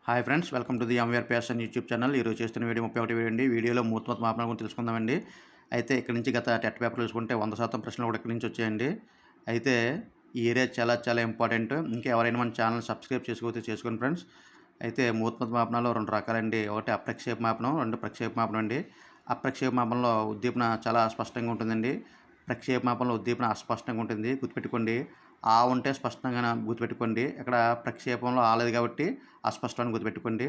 Hi friends, welcome to the MVR passion YouTube channel. ఈరోజు చేస్తున్న video 31 video అండి. వీడియోలో మూర్తిమత మాపనాల గురించి తెలుసుకుందామండి. అయితే ఇక్కడ నుంచి గత టెట్ పేపర్ చూసుకుంటే 100% ప్రశ్నలు కూడా ఇక్కడ నుంచి వచ్చాయండి. అయితే ఈ ఏరియా చాలా చాలా ఇంపార్టెంట్. ఇంకా ఎవరైనా మన ఛానల్ సబ్స్క్రైబ్ చేసుకోవచ్చు, చేసుకోండి ఫ్రెండ్స్. అయితే మూర్తిమత మాపనాలు రెండు రకాలండి. ఒకటి అప్రక్షేప మాపనం, రెండు ప్రక్షేప మాపనం అండి. అప్రక్షేప మాపనంలో ఉద్దీపన చాలా స్పష్టంగా ఉంటుందండి. ప్రక్షేప మాపనంలో ఉద్దీపన అస్పష్టంగా ఉంటుంది. గుర్తుపెట్టుకోండి, ఆ ఉంటే స్పష్టంగా గుర్తుపెట్టుకోండి. ఇక్కడ ప్రక్షేపంలో ఆలేదు కాబట్టి అస్పష్టాన్ని గుర్తుపెట్టుకోండి.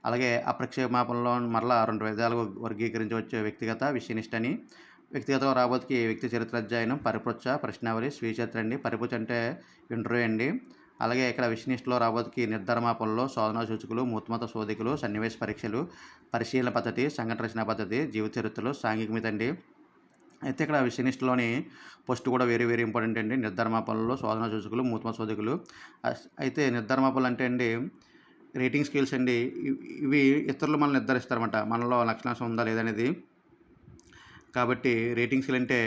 అలాగే అప్రక్షేప మాపనంలో మరలా రెండు విధాలుగా వర్గీకరించవచ్చు: వ్యక్తిగత, విషయనిష్ట అని. వ్యక్తిగత రాబోతుకి వ్యక్తి చరిత్ర అధ్యయనం, పరిపృచ్ఛ, ప్రశ్నావళి, స్వీయ చరిత్ర అండి. పరిపృచ్ఛ అంటే ఇంటర్వ్యూ అండి. అలాగే ఇక్కడ విషయనిష్టలో రాబోతుకి నిర్ధార మాపనలో శోధనా సూచికలు, మూర్తిమత శోధికలు, సన్నివేశ పరీక్షలు, పరిశీలన పద్ధతి, సంఘటన రచనా పద్ధతి, జీవిత చరిత్రలు, సాంఘికమిత అండి. అయితే ఇక్కడ విషయనిష్టలోని ఫస్ట్ కూడా వెరీ ఇంపార్టెంట్ అండి. నిర్ధారమాపనలో శోధనా సూచికలు, మూర్తిమత శోధికలు. అయితే నిర్ధారమాపనలు అంటే అండి రేటింగ్ స్కేల్స్ అండి. ఇవి ఇతరులు మనల్ని నిర్ధారిస్తారన్నమాట, మనలో లక్షణాంశం ఉందా లేదనేది. కాబట్టి రేటింగ్ స్కేల్ అంటే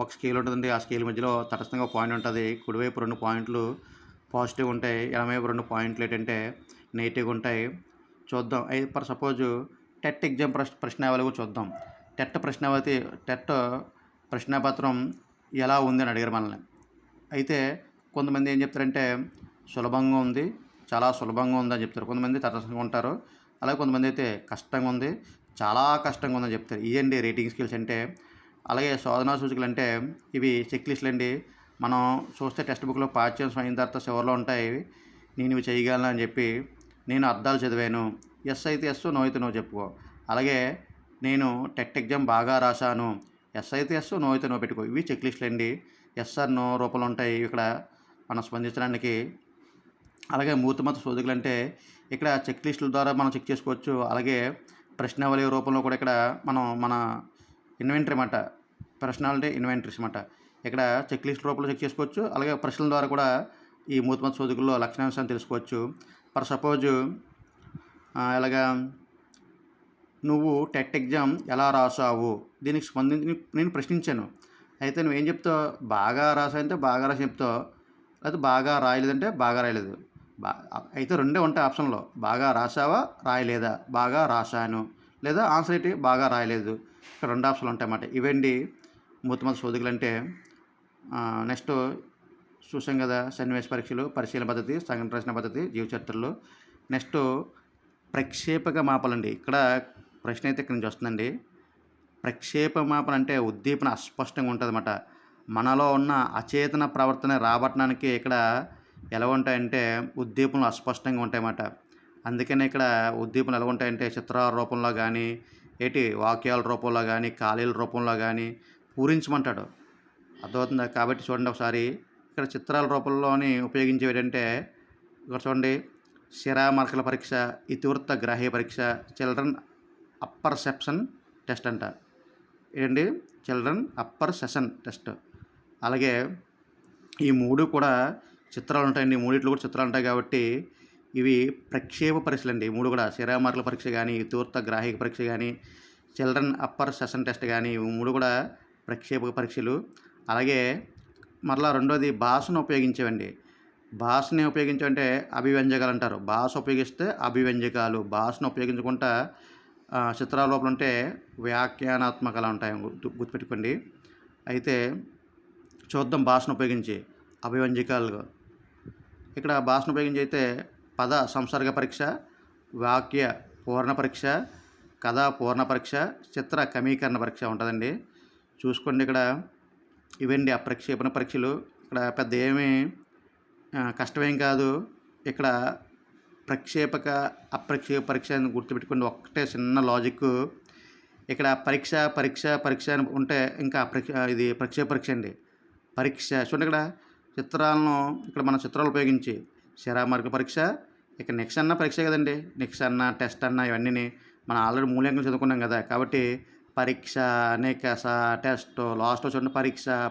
ఒక స్కేల్ ఉంటుందండి. ఆ స్కేల్ మధ్యలో తటస్థంగా పాయింట్ ఉంటుంది. కుడివైపు 2 పాయింట్లు పాజిటివ్ ఉంటాయి, ఎడమవైపు 2 పాయింట్లు ఏంటంటే నెగిటివ్గా ఉంటాయి. చూద్దాం. ఫర్ సపోజు టెట్ ఎగ్జామ్ ప్రశ్నావళి చూద్దాం. టెట్ ప్రశ్నాపత్రం ఎలా ఉందని అడిగారు మనల్ని. అయితే కొంతమంది ఏం చెప్తారంటే సులభంగా ఉంది, చాలా సులభంగా ఉందని చెప్తారు. కొంతమంది తటస్థంగా ఉంటారు. అలాగే కొంతమంది అయితే కష్టంగా ఉంది, చాలా కష్టంగా ఉందని చెప్తారు. ఇదండి రేటింగ్ స్కిల్స్ అంటే. అలాగే శోధనా సూచికలు అంటే ఇవి చెక్ లిస్టులు అండి. మనం చూస్తే టెక్స్ట్ బుక్లో పాఠ్యాంశం అయిన తర్వాత చివరిలో ఉంటాయి, నేను ఇవి చేయగలను అని చెప్పి. నేను అర్థాలు చదివాను, ఎస్ అయితే ఎస్, నో అయితే నో చెప్పుకో. అలాగే నేను టెట్ ఎగ్జామ్ బాగా రాశాను, ఎస్ అయితే ఎస్, నో అయితే నో పెట్టుకో. ఇవి చెక్ లిస్టులు అండి. ఎస్ ఆర్ నో రూపంలో ఉంటాయి ఇక్కడ మనం స్పందించడానికి. అలాగే మూర్తిమత శోధికలు అంటే ఇక్కడ చెక్ లిస్టుల ద్వారా మనం చెక్ చేసుకోవచ్చు. అలాగే ప్రశ్నావళి రూపంలో కూడా ఇక్కడ మనం మన ఇన్వెంటరీ అన్నమాట. పర్సనాలిటీ ఇన్వెంటరీస్ అన్నమాట. ఇక్కడ చెక్ లిస్ట్ రూపంలో చెక్ చేసుకోవచ్చు. అలాగే ప్రశ్నల ద్వారా కూడా ఈ మూర్తిమత శోధికల్లో లక్షణాంశాన్ని తెలుసుకోవచ్చు. ఫర్ సపోజు ఇలాగా నువ్వు టెట్ ఎగ్జామ్ ఎలా రాసావు, దీనికి స్పందించి నేను ప్రశ్నించాను. అయితే నువ్వేం చెప్తావు? బాగా రాసావంటే బాగా రాసి చెప్తావు, లేకపోతే బాగా రాయలేదంటే బాగా రాయలేదు. అయితే రెండే ఉంటాయి ఆప్షన్లో: బాగా రాసావా, రాయలేదా. బాగా రాశాను, లేదా ఆన్సర్ ఏంటి బాగా రాయలేదు. ఇక్కడ 2 ఆప్షన్లు ఉంటాయన్నమాట. ఇవండి మూర్తిమత శోధికలు అంటే. నెక్స్ట్ చూసాం కదా, సన్నివేశ పరీక్షలు, పరిశీలన పద్ధతి, సంఘటన రచన పద్ధతి, జీవ చరిత్రలు. నెక్స్ట్ ప్రక్షేపక మాపలండి. ఇక్కడ ప్రశ్న అయితే ఇక్కడి నుంచి వస్తుందండి. ప్రక్షేప మాపన అంటే ఉద్దీపన అస్పష్టంగా ఉంటుంది అన్నమాట. మనలో ఉన్న అచేతన ప్రవర్తన రాబట్టడానికి ఇక్కడ ఎలా ఉంటాయంటే ఉద్దీపనలు అస్పష్టంగా ఉంటాయన్నమాట. అందుకనే ఇక్కడ ఉద్దీపనలు ఎలా ఉంటాయంటే చిత్రాల రూపంలో కానీ, వాక్యాల రూపంలో కానీ, ఖాళీల రూపంలో కానీ పూరించమంటాడు. అర్థమవుతుందా? కాబట్టి చూడండి ఒకసారి. ఇక్కడ చిత్రాల రూపంలోని ఉపయోగించేవి ఏంటంటే ఇక్కడ చూడండి: శిరామర్కల పరీక్ష, ఇతివృత్త గ్రాహ్య పరీక్ష, చిల్డ్రన్ అప్పర్ సెప్షన్ టెస్ట్ అంట. ఏంటండి? Children upper session test. అలాగే ఈ 3 కూడా చిత్రాలు ఉంటాయండి. మూడిట్లో కూడా చిత్రాలు ఉంటాయి కాబట్టి ఇవి ప్రక్షేప పరీక్షలు అండి. 3 కూడా శిరామర్కల పరీక్ష కానీ, ఇతివృత్త గ్రాహిక పరీక్ష కానీ, చిల్డ్రన్ అప్పర్ సెషన్ టెస్ట్ కానీ, ఇవి 3 కూడా ప్రక్షేపక పరీక్షలు. అలాగే మరలా రెండోది భాషను ఉపయోగించేవండి. భాషని ఉపయోగించాలంటే అభివ్యంజకాలు అంటారు. భాష ఉపయోగిస్తే అభివ్యంజకాలు. భాషను ఉపయోగించకుండా చిత్రాల లోపల ఉంటే వ్యాఖ్యానాత్మకాలు ఉంటాయి. గుర్తుపెట్టుకోండి. అయితే చూద్దాం భాషను ఉపయోగించి అభివ్యంజకాలు. ఇక్కడ భాషను ఉపయోగించి అయితే పద సంసర్గ పరీక్ష, వాక్య పూర్ణ పరీక్ష, కథ పూర్ణ పరీక్ష, చిత్ర సమీకరణ పరీక్ష ఉంటుందండి. చూసుకోండి. ఇక్కడ ఇవండి అప్రక్షేపణ పరీక్షలు. ఇక్కడ పెద్ద ఏమీ కష్టమేం కాదు. ఇక్కడ ప్రక్షేపక అప్రక్షేప పరీక్ష అని గుర్తుపెట్టుకోండి. ఒక్కటే చిన్న లాజిక్. ఇక్కడ పరీక్ష అని ఉంటే ఇంకా ఇది ప్రక్షేప పరీక్ష అండి. పరీక్ష చూడండి. ఇక్కడ చిత్రాలను ఇక్కడ మన చిత్రాలు ఉపయోగించి శిరామర్కల పరీక్ష. ఇక నెక్స్ట్ అన్న పరీక్ష కదండి. నెక్స్ట్ అన్న, టెస్ట్ అన్న, ఇవన్నీ మనం ఆల్రెడీ మూల్యాంకనం చదువుకున్నాం కదా. కాబట్టి పరీక్ష, నెక్స, టెస్ట్, లాస్ట్లో చూడండి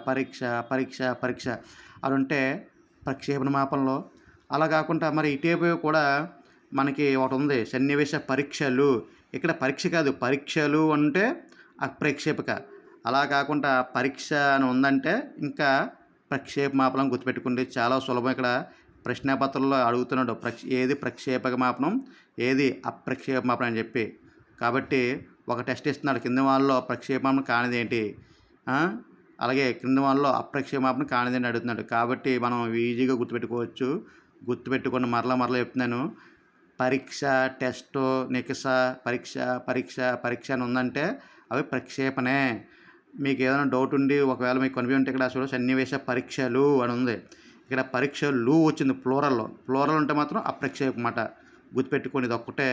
పరీక్ష అది ఉంటే ప్రక్షేపణ మాపనలో. అలా కాకుండా మరి ఇటీవల కూడా మనకి ఒకటి ఉంది, సన్నివేశ పరీక్షలు. ఇక్కడ పరీక్ష కాదు, పరీక్షలు అంటే అప్రక్షేపక. అలా కాకుండా పరీక్ష అని ఉందంటే ఇంకా ప్రక్షేప మాపనం గుర్తుపెట్టుకోండి. చాలా సులభం. ఇక్కడ ప్రశ్నాపత్రంలో అడుగుతున్నాడు ఏది ప్రక్షేపమాపనం, ఏది అప్రక్షేపమాపనం అని చెప్పి. కాబట్టి ఒక టెస్ట్ ఇస్తున్నాడు, కింద వాళ్ళలో ప్రక్షేపమాపనం కానిది ఏంటి, అలాగే క్రింద వాళ్ళలో అప్రక్షేపమాపనం కానిది అని అడుగుతున్నాడు. కాబట్టి మనం ఈజీగా గుర్తుపెట్టుకోవచ్చు. గుర్తుపెట్టుకొని మరలా చెప్తున్నాను, పరీక్ష, టెస్టు, నికష, పరీక్ష అని ఉందంటే అవి ప్రక్షేపణే. మీకు ఏదైనా డౌట్ ఉండి ఒకవేళ మీకు కన్ఫ్యూజన్ ఉంటే ఇక్కడ చూడ సన్నివేశ పరీక్షలు అని ఉంది, ఇక్కడ పరీక్షలు వచ్చింది ప్లూరల్ ఉంటే మాత్రం అప్రక్షేపం మాట. గుర్తుపెట్టుకోండి, ఇది ఒక్కటే.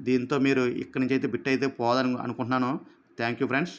దీంతో మీరు ఇక్కడి నుంచి అయితే బిట్ అయితే పోదని అనుకుంటున్నాను. Thank you friends.